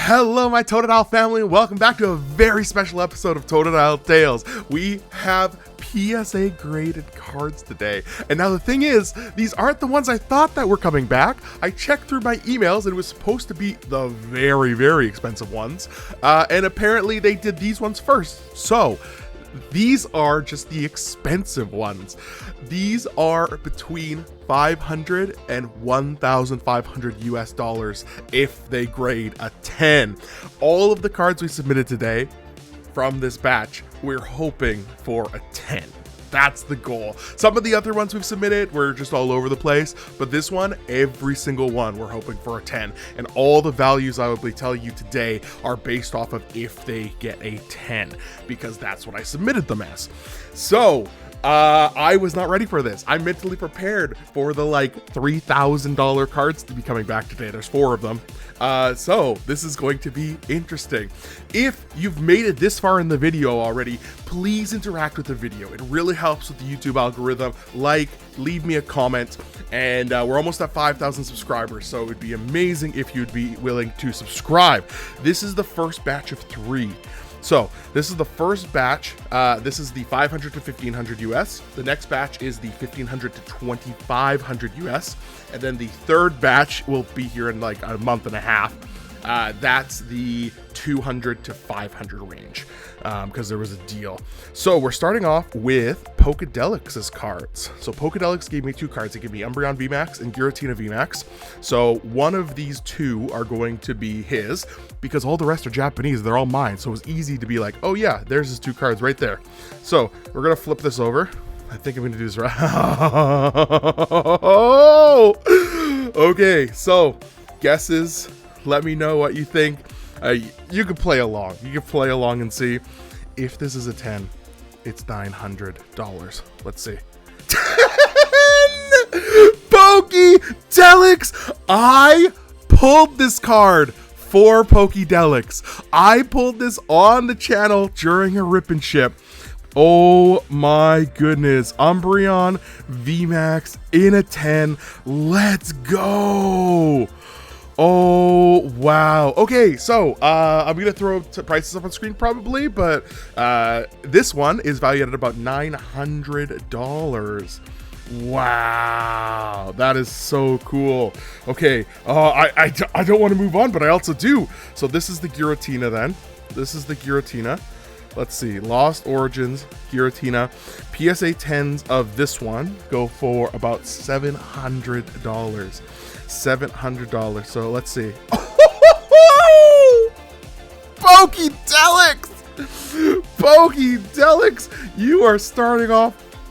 Hello my Totodile family and welcome back to a very special episode of Totodile Tales. We have PSA graded cards today. And now the thing is, these aren't the ones I thought that were coming back. I checked through my emails and it was supposed to be the very, very expensive ones. And apparently they did these ones first. So these are just the expensive ones. These are between $500 and $1,500 US if they grade a 10. All of the cards we submitted today from this batch, we're hoping for a 10. That's the goal. Some of the other ones we've submitted were just all over the place, but this one, every single one, we're hoping for a 10. And all the values I will be telling you today are based off of if they get a 10, because that's what I submitted them as. So, I was not ready for this. I'm mentally prepared for the like $3,000 cards to be coming back today. There's 4 of them. So this is going to be interesting. If you've made it this far in the video already, please interact with the video. It really helps with the YouTube algorithm. Like, leave me a comment, and we're almost at 5,000 subscribers, so it would be amazing if you'd be willing to subscribe. This is the first batch of 3. So this is the first batch. This is the 500 to 1500 US. The next batch is the 1500 to 2500 US. And then the third batch will be here in like a month and a half. That's the 200 to 500 range, because there was a deal. So we're starting off with Pokedelic's cards. So Pokedelic's gave me 2 cards. They gave me Umbreon VMAX and Giratina VMAX. So one of these 2 are going to be his, because all the rest are Japanese. They're all mine. So it was easy to be like, oh yeah, there's his 2 cards right there. So we're going to flip this over. I think I'm going to do this right. Okay, so guesses. Let me know what you think. You can play along. You can play along and see. If this is a 10, it's $900. Let's see. 10 POKEDELICS! I pulled this card for POKEDELICS. I pulled this on the channel during a rip and ship. Oh my goodness. Umbreon VMAX in a 10. Let's go. Oh, wow. Okay, so I'm going to throw prices up on screen probably, but this one is valued at about $900. Wow, that is so cool. Okay, I don't want to move on, but I also do. So this is the Giratina then. This is the Giratina. Let's see, Lost Origins, Giratina. PSA 10s of this one go for about $700. $700. So let's see. POKEDELICS! POKEDELICS! You are starting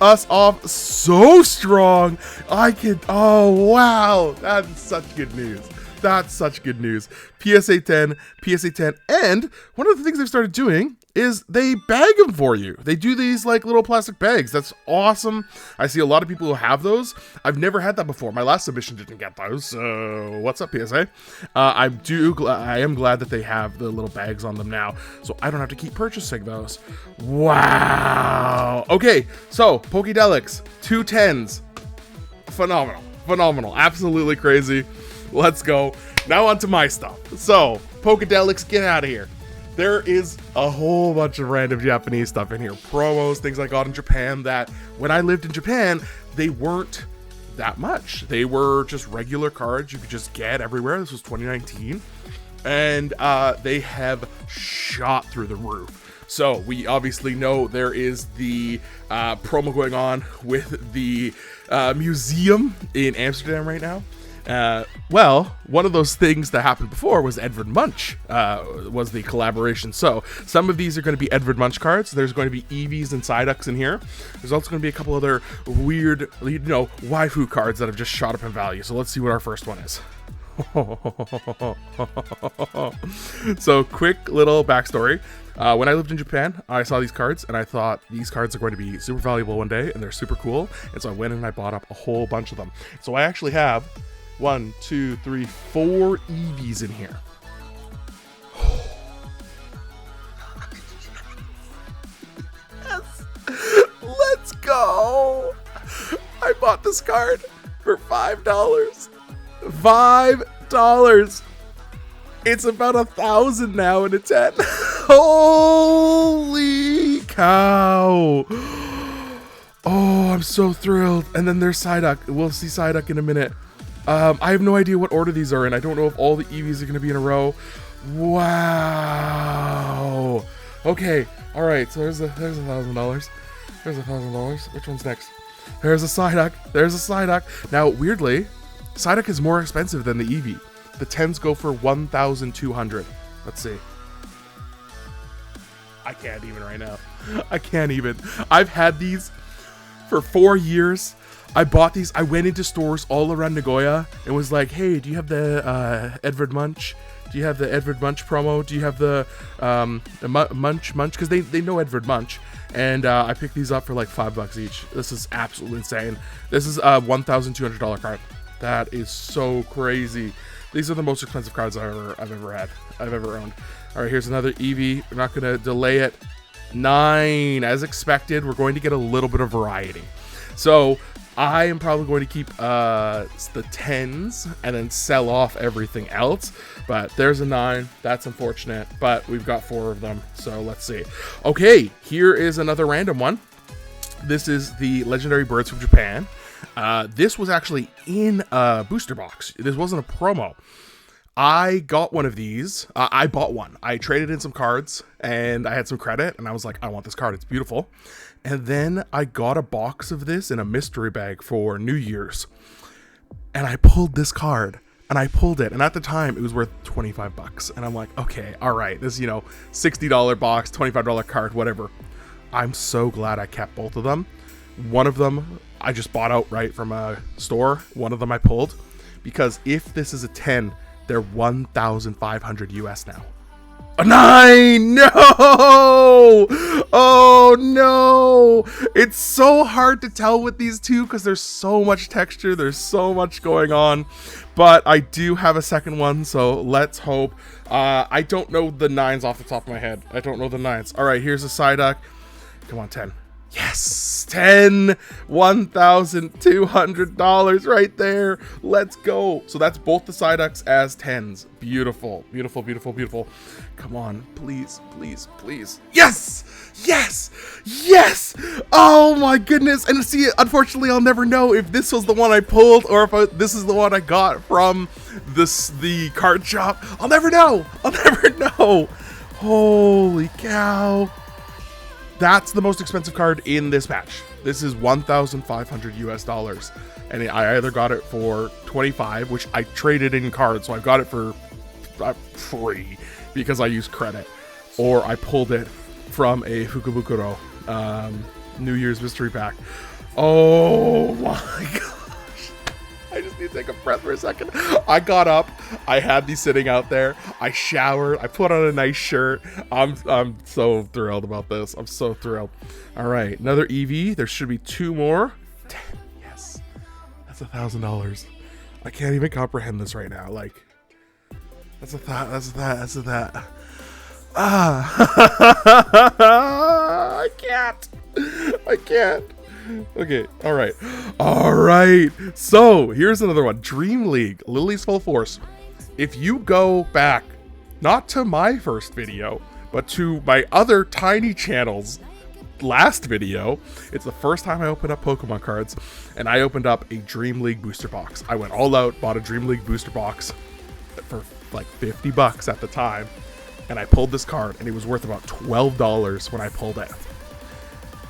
us off so strong. Oh wow, that's such good news. That's such good news. PSA 10, and one of the things they've started doing is they bag them for you. They do these like little plastic bags. That's awesome. I see a lot of people who have those. I've never had that before. My last submission didn't get those. So what's up, PSA? I am glad that they have the little bags on them now, so I don't have to keep purchasing those. Wow. Okay, so POKEDELICS, 2 10s. Phenomenal. Absolutely crazy. Let's go. Now onto my stuff. So, POKEDELICS, get out of here. There is a whole bunch of random Japanese stuff in here. Promos, things I got in Japan that when I lived in Japan, they weren't that much. They were just regular cards you could just get everywhere. This was 2019. And they have shot through the roof. So we obviously know there is the promo going on with the museum in Amsterdam right now. Well, one of those things that happened before was Edvard Munch was the collaboration. So some of these are going to be Edvard Munch cards. There's going to be Eevees and Psyducks in here. There's also going to be a couple other weird, waifu cards that have just shot up in value. So let's see what our first one is. So quick little backstory. When I lived in Japan, I saw these cards and I thought these cards are going to be super valuable one day and they're super cool. And so I went and I bought up a whole bunch of them. So I actually have 1, 2, 3, 4 Eevees in here. Yes. Let's go. I bought this card for $5. $5. It's about 1,000 now in a 10. Holy cow. Oh, I'm so thrilled. And then there's Psyduck. We'll see Psyduck in a minute. I have no idea what order these are in. I don't know if all the EVs are going to be in a row. Wow. Okay. All right. So there's $1,000. There's $1,000. Which one's next? There's a Psyduck. There's a Psyduck. Now, weirdly, Psyduck is more expensive than the Eevee. The 10s go for 1,200. Let's see. I can't even right now. I can't even. I've had these for 4 years. I bought these. I went into stores all around Nagoya and was like, hey, do you have the Edward Munch? Do you have the Edward Munch promo? Do you have the Munch? Because they know Edward Munch. And I picked these up for like $5 each. This is absolutely insane. This is a $1,200 card. That is so crazy. These are the most expensive cards I've ever owned. All right, here's another Eevee. We're not going to delay it. 9. As expected, we're going to get a little bit of variety. So I am probably going to keep the 10s and then sell off everything else. But there's a 9. That's unfortunate. But we've got 4 of them. So let's see. Okay, here is another random one. This is the legendary birds from Japan. This was actually in a booster box. This wasn't a promo. I got one of these. I bought one. I traded in some cards and I had some credit and I was like, I want this card. It's beautiful. And then I got a box of this in a mystery bag for New Year's. And I pulled this card and I pulled it. And at the time it was worth $25. And I'm like, okay, all right. This, $60 box, $25 card, whatever. I'm so glad I kept both of them. One of them I just bought outright from a store. One of them I pulled because if this is a 10, they're 1,500 US now. A 9! No! Oh no! It's so hard to tell with these two because there's so much texture, there's so much going on. But I do have a second one, so let's hope. I don't know the 9s off the top of my head. I don't know the 9s. All right, here's a Psyduck. Come on, 10. Yes, 10, $1,200 right there. Let's go. So that's both the Psyducks as 10s. Beautiful, beautiful, beautiful, beautiful. Come on, please, please, please. Yes, yes, yes. Oh my goodness. And see, unfortunately, I'll never know if this was the one I pulled or if this is the one I got from the card shop. I'll never know. I'll never know. Holy cow. That's the most expensive card in this batch. This is 1,500 US dollars. And I either got it for 25, which I traded in cards, so I got it for free because I used credit. Or I pulled it from a Fukubukuro New Year's mystery pack. Oh my gosh. I just need to take a breath for a second. I got up. I had these sitting out there. I showered. I put on a nice shirt. I'm so thrilled about this. I'm so thrilled. All right, another Eevee. There should be 2 more. 10. Yes, that's $1,000. I can't even comprehend this right now. Like, that's a that. That's a that. That's a that. I can't. I can't. Okay, all right. So here's another one. Dream League, Lily's Full Force. If you go back, not to my first video, but to my other tiny channel's last video, it's the first time I opened up Pokemon cards, and I opened up a Dream League booster box. I went all out, bought a Dream League booster box for like $50 at the time, and I pulled this card, and it was worth about $12 when I pulled it.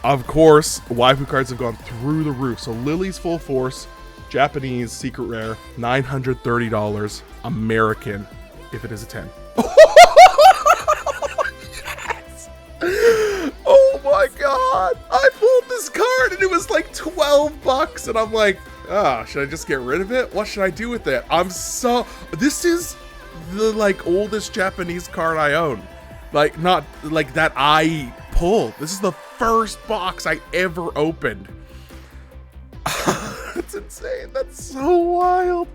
Of course, waifu cards have gone through the roof. So Lily's Full Force, Japanese, secret rare, $930, American, if it is a 10. Yes! Oh my god! I pulled this card and it was like $12, and I'm like, should I just get rid of it? What should I do with it? This is the like oldest Japanese card I own. Like, not like that I pulled. This is the first box I ever opened. That's insane. That's so wild.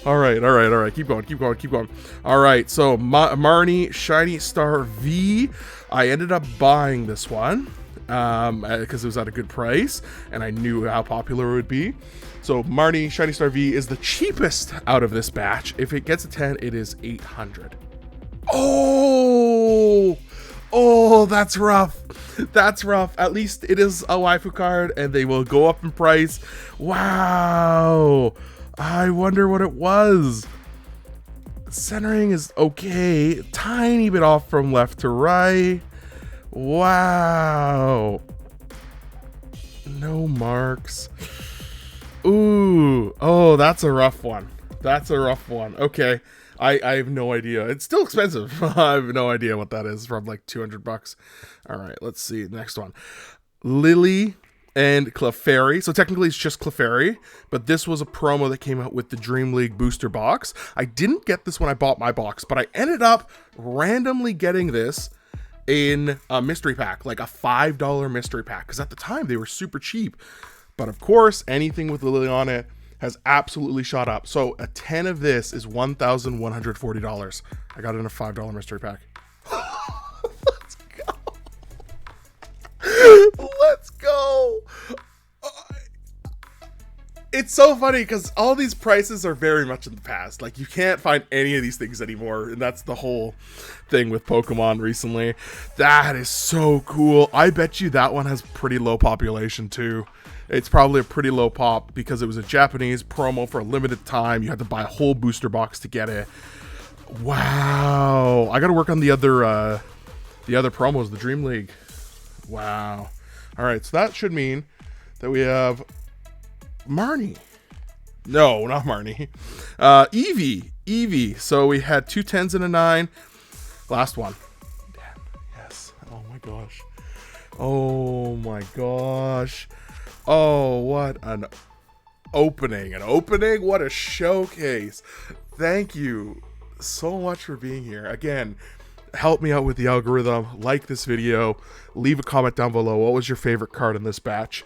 All right. Keep going. All right, so Marnie Shiny Star V. I ended up buying this one because it was at a good price and I knew how popular it would be. So Marnie Shiny Star V is the cheapest out of this batch. If it gets a 10, it is $800. Oh, oh, that's rough. That's rough. At least it is a waifu card, and they will go up in price. Wow. I wonder what it was. Centering is okay. Tiny bit off from left to right. Wow. No marks. Ooh. Oh, that's a rough one. That's a rough one. Okay. I have no idea. It's still expensive. I have no idea what that is, from like 200 bucks. All right, let's see. Next one. Lily and Clefairy. So technically it's just Clefairy, but this was a promo that came out with the Dream League booster box. I didn't get this when I bought my box, but I ended up randomly getting this in a mystery pack, like a $5 mystery pack, because at the time they were super cheap. But of course, anything with Lily on it has absolutely shot up. So a 10 of this is $1,140. I got it in a $5 mystery pack. Let's go. Let's go. It's so funny because all these prices are very much in the past. Like, you can't find any of these things anymore, and that's the whole thing with Pokemon recently. That is so cool. I bet you that one has pretty low population too. It's probably a pretty low pop because it was a Japanese promo for a limited time. You had to buy a whole booster box to get it. Wow. I got to work on the other promos, the Dream League. Wow. All right, so that should mean that we have Marnie. No, not Marnie. Eevee. So we had 2 10s and a 9. Last one. Damn. Yes. Oh my gosh. Oh my gosh. Oh, what an opening. An opening? What a showcase. Thank you so much for being here. Again, help me out with the algorithm. Like this video. Leave a comment down below. What was your favorite card in this batch?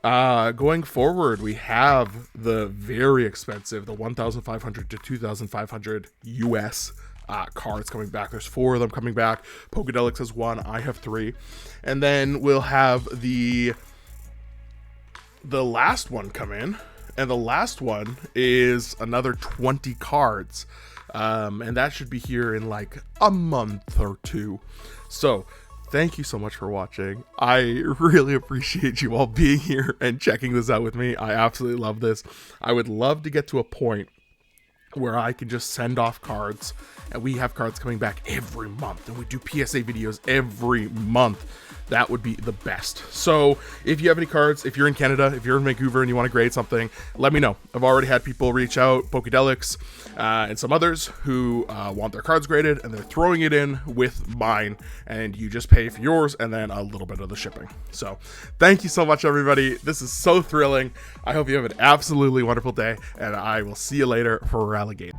Going forward, we have the very expensive, the 1,500 to 2,500 US cards coming back. There's 4 of them coming back. Pokedelic's has 1. I have 3. And then we'll have the last one come in, and the last one is another 20 cards, and that should be here in like a month or 2. So thank you so much for watching. I really appreciate you all being here and checking this out with me. I absolutely love this. I would love to get to a point where I can just send off cards, and we have cards coming back every month, and we do PSA videos every month. That would be the best. So if you have any cards, if you're in Canada, if you're in Vancouver and you want to grade something, let me know. I've already had people reach out, Pokedelic's and some others who want their cards graded, and they're throwing it in with mine, and you just pay for yours and then a little bit of the shipping. So thank you so much, everybody. This is so thrilling. I hope you have an absolutely wonderful day, and I will see you later for Relegated.